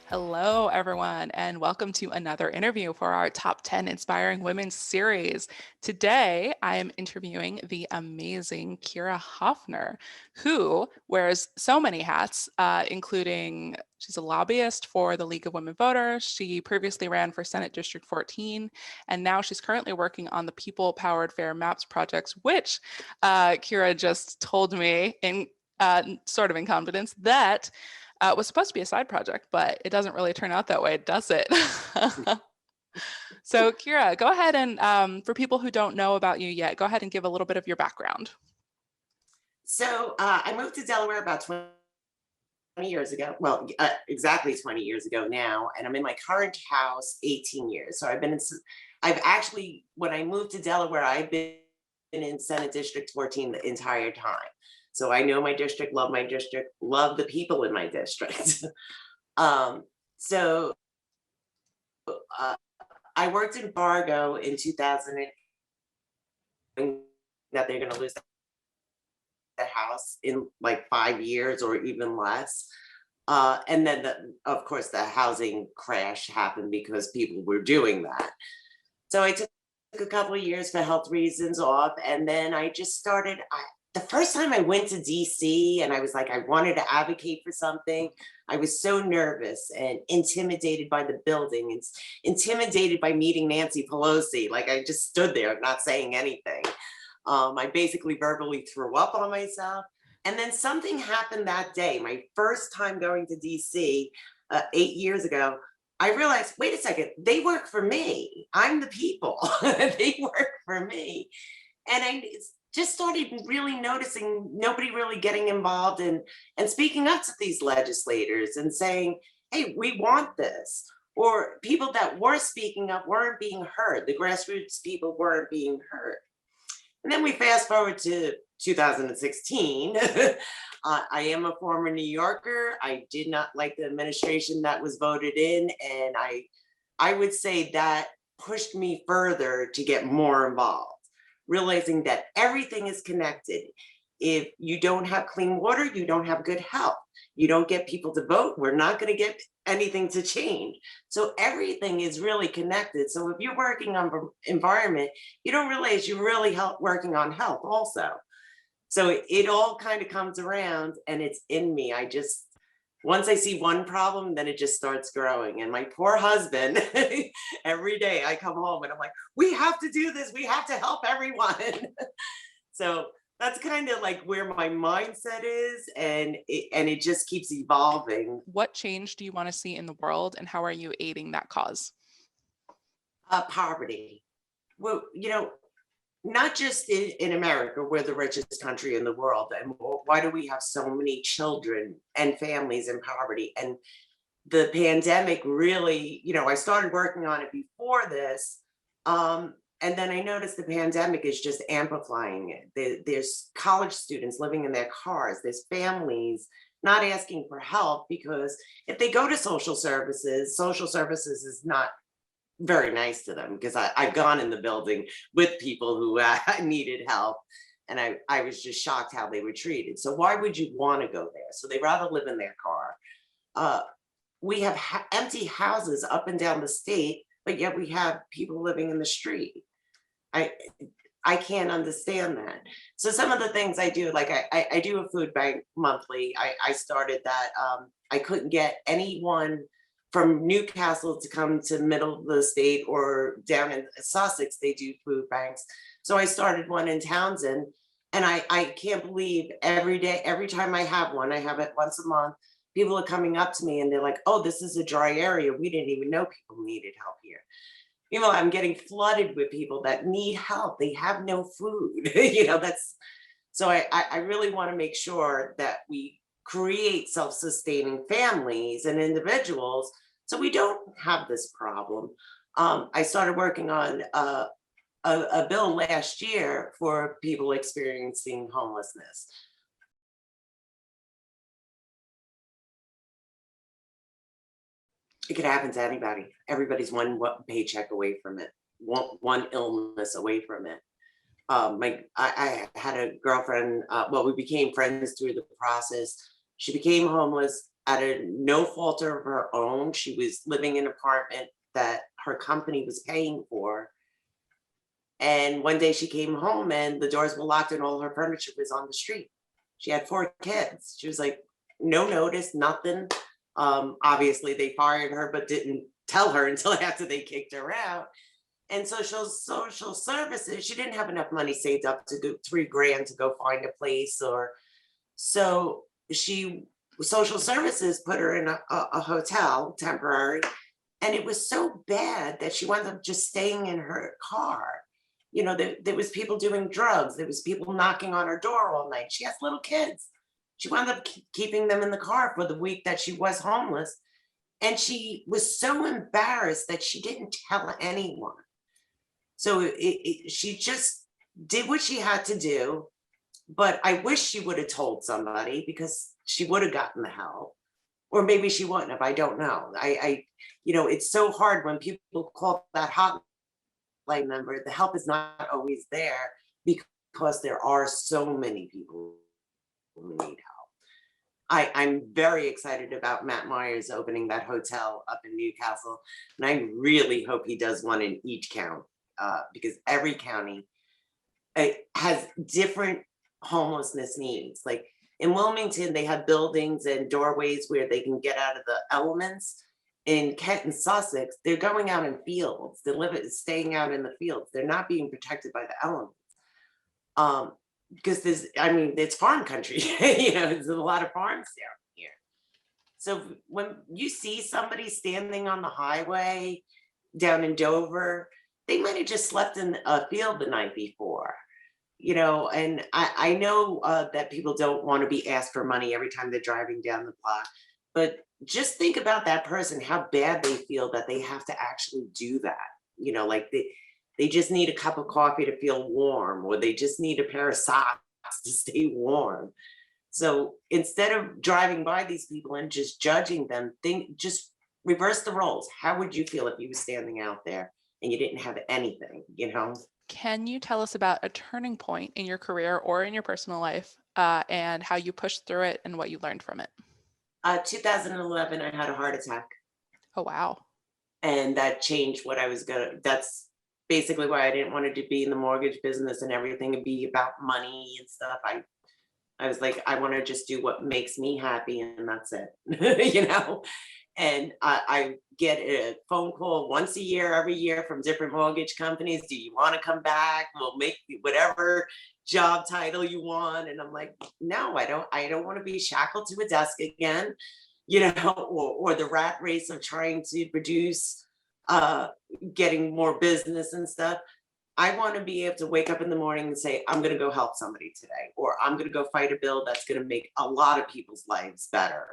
Hello, everyone, and welcome to another interview for our Top 10 Inspiring Women series. Today, I am interviewing the amazing Kyra Hoffner, who wears so many hats, including she's a lobbyist for the League of Women Voters. She previously ran for Senate District 14, and now she's currently working on the People Powered Fair Maps projects, which Kyra just told me in sort of in confidence that was supposed to be a side project, but it doesn't really turn out that way, does it? So, Kyra, go ahead and for people who don't know about you yet, go ahead and give a little bit of your background. So I moved to Delaware about 20 years ago. Well, exactly 20 years ago now. And I'm in my current house 18 years. So I've actually, when I moved to Delaware, I've been in Senate District 14 the entire time. So I know my district, love the people in my district. um, so uh, I worked in Fargo in 2000, that they're going to lose the house in like 5 years or even less. And then, of course, the housing crash happened because people were doing that. So I took a couple of years for health reasons off. And then I just started. The first time I went to DC and I was like, I wanted to advocate for something, I was so nervous and intimidated by the building and intimidated by meeting Nancy Pelosi. Like I just stood there not saying anything. I basically verbally threw up on myself. And then something happened that day, my first time going to DC 8 years ago. I realized, wait a second, they work for me. I'm the people. They work for me. And just started really noticing nobody really getting involved and speaking up to these legislators and saying, hey, we want this. Or people that were speaking up weren't being heard. The grassroots people weren't being heard. And then we fast forward to 2016. I am a former New Yorker. I did not like the administration that was voted in. And I would say that pushed me further to get more involved, realizing that everything is connected. If you don't have clean water, you don't have good health. You don't get people to vote, we're not going to get anything to change. So everything is really connected. So if you're working on environment, you don't realize you're really working on health also. So it all kind of comes around and it's in me. Once I see one problem, then it just starts growing. And my poor husband, every day I come home and I'm like, we have to do this. We have to help everyone. So that's kind of like where my mindset is. And it just keeps evolving. What change do you want to see in the world, and how are you aiding that cause? Poverty. Well, not just in America, we're the richest country in the world. And why do we have so many children and families in poverty? And the pandemic really, I started working on it before this. And then I noticed the pandemic is just amplifying it. There's college students living in their cars, there's families not asking for help because if they go to social services is not very nice to them because I've gone in the building with people who needed help. And I was just shocked how they were treated. So why would you want to go there? So they rather live in their car. We have empty houses up and down the state, but yet we have people living in the street. I I can't understand that. So some of the things I do, like I do a food bank monthly. I started that. I couldn't get anyone from Newcastle to come to middle of the state or down in Sussex. They do food banks. So I started one in Townsend, and I can't believe every day, every time I have one, I have it once a month. People are coming up to me and they're like, "Oh, this is a dry area. We didn't even know people needed help here." I'm getting flooded with people that need help. They have no food. That's so I really want to make sure that we create self-sustaining families and individuals so we don't have this problem. I started working on a bill last year for people experiencing homelessness. It could happen to anybody. Everybody's paycheck away from it, one illness away from it. I had a girlfriend. Well, we became friends through the process. She became homeless at a no fault of her own. She was living in an apartment that her company was paying for. And one day she came home and the doors were locked and all her furniture was on the street. She had 4 kids. She was like, no notice, nothing. Obviously, they fired her, but didn't tell her until after they kicked her out. And social services, she didn't have enough money saved up to do 3 grand to go find a place, or so she social services put her in a hotel temporary, and it was so bad that she wound up just staying in her car. There was people doing drugs. There was people knocking on her door all night. She has little kids. She wound up keeping them in the car for the week that she was homeless. And she was so embarrassed that she didn't tell anyone. So she just did what she had to do. But I wish she would have told somebody, because she would have gotten the help. Or maybe she wouldn't have. I don't know. It's so hard when people call that hotline number. The help is not always there because there are so many people who need help. I'm very excited about Matt Myers opening that hotel up in Newcastle, and I really hope he does one in each county, because every county has different homelessness needs. Like in Wilmington, they have buildings and doorways where they can get out of the elements. In Kent and Sussex, they're going out in fields. Staying out in the fields. They're not being protected by the elements. Because it's farm country. There's a lot of farms down here. So when you see somebody standing on the highway down in Dover, they might have just slept in a field the night before. And I know that people don't want to be asked for money every time they're driving down the block, but just think about that person, how bad they feel that they have to actually do that. Like they just need a cup of coffee to feel warm, or they just need a pair of socks to stay warm. So instead of driving by these people and just judging them, just reverse the roles. How would you feel if you were standing out there and you didn't have anything, Can you tell us about a turning point in your career or in your personal life, and how you pushed through it and what you learned from it? 2011, I had a heart attack, Oh, wow. and that changed what I was that's basically why I didn't want to be in the mortgage business and everything and be about money and stuff. I was like, I want to just do what makes me happy, and that's it. And I get a phone call once a year, every year, from different mortgage companies. Do you want to come back? We'll make whatever job title you want. And I'm like, no, I don't want to be shackled to a desk again, or the rat race of trying to produce, getting more business and stuff. I want to be able to wake up in the morning and say, I'm going to go help somebody today, or I'm going to go fight a bill that's going to make a lot of people's lives better.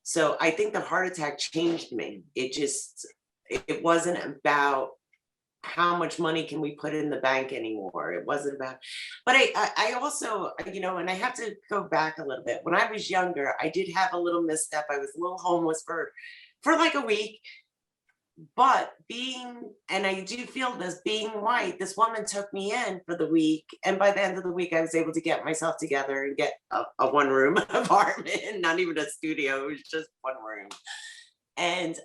So I think the heart attack changed me. It wasn't about how much money can we put in the bank anymore. It wasn't about, but I also, and I have to go back a little bit. When I was younger, I did have a little misstep. I was a little homeless for like a week. But and I do feel this, being white, this woman took me in for the week. And by the end of the week, I was able to get myself together and get a 1-room apartment, not even a studio, it was just 1 room. And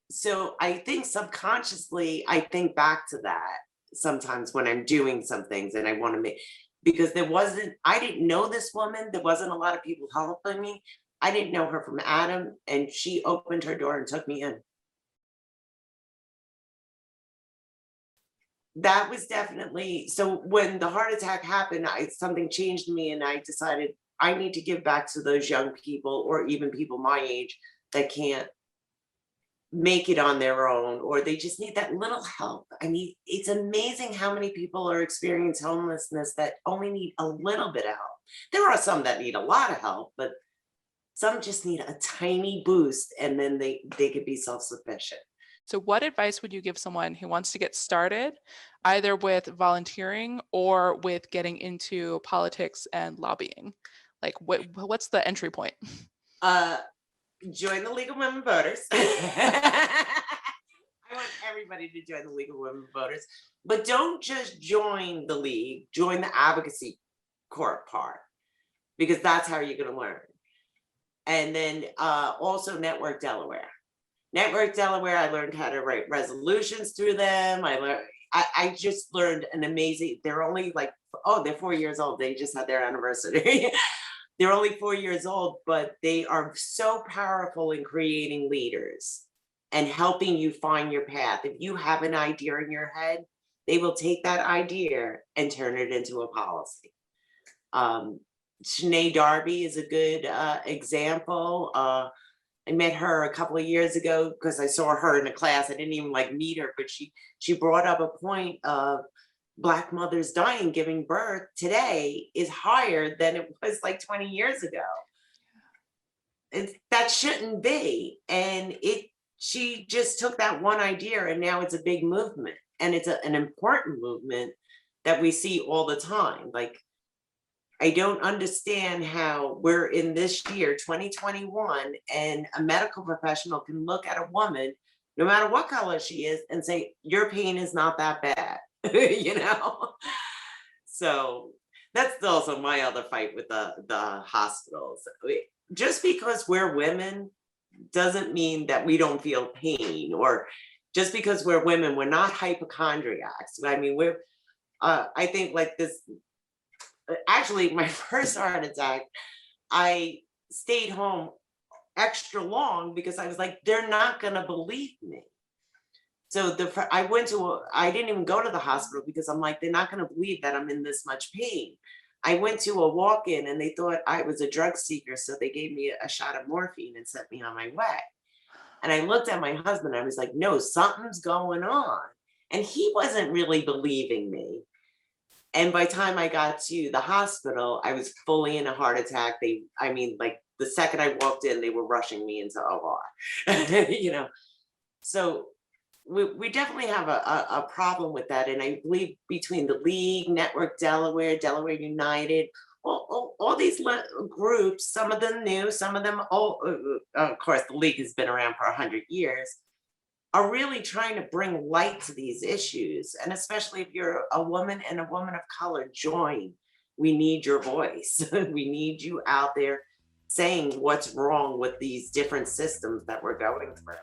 so I think subconsciously, I think back to that sometimes when I'm doing some things and I want to because I didn't know this woman. There wasn't a lot of people helping me. I didn't know her from Adam, and she opened her door and took me in. That was definitely, so when the heart attack happened, something changed me, and I decided I need to give back to those young people, or even people my age that can't make it on their own, or they just need that little help. I mean, it's amazing how many people are experiencing homelessness that only need a little bit of help. There are some that need a lot of help, but some just need a tiny boost, and then they could be self-sufficient. So what advice would you give someone who wants to get started, either with volunteering or with getting into politics and lobbying? Like what's the entry point? Join the League of Women Voters. I want everybody to join the League of Women Voters, but don't just join the league, join the advocacy court part. because that's how you're going to learn. And then also Network Delaware. Network Delaware, I learned how to write resolutions through them. I just learned an amazing, they're only like, oh, they're 4 years old. They just had their anniversary. They're only 4 years old, but they are so powerful in creating leaders and helping you find your path. If you have an idea in your head, they will take that idea and turn it into a policy. Um, Shanae Darby is a good example. I met her a couple of years ago because I saw her in a class. I didn't even like meet her, but she brought up a point of Black mothers dying giving birth today is higher than it was like 20 years ago. That shouldn't be. And she just took that one idea and now it's a big movement. And it's an important movement that we see all the time. Like, I don't understand how we're in this year, 2021, and a medical professional can look at a woman, no matter what color she is, and say, your pain is not that bad, you know? So that's also my other fight with the hospitals. Just because we're women doesn't mean that we don't feel pain, or just because we're women, we're not hypochondriacs. I mean, I think like this, actually, my first heart attack, I stayed home extra long because I was like, they're not gonna believe me. So I didn't even go to the hospital because I'm like, they're not gonna believe that I'm in this much pain. I went to a walk-in and they thought I was a drug seeker, so they gave me a shot of morphine and sent me on my way. And I looked at my husband, I was like, no, something's going on. And he wasn't really believing me. And by the time I got to the hospital, I was fully in a heart attack. Like the second I walked in, they were rushing me into OR. You know, so we definitely have a problem with that. And I believe between the League, Network Delaware, Delaware United, all these groups, some of them new, some of them old. Of course, the League has been around for 100 years. Are really trying to bring light to these issues. And especially if you're a woman and a woman of color, join. We need your voice. We need you out there saying what's wrong with these different systems that we're going through.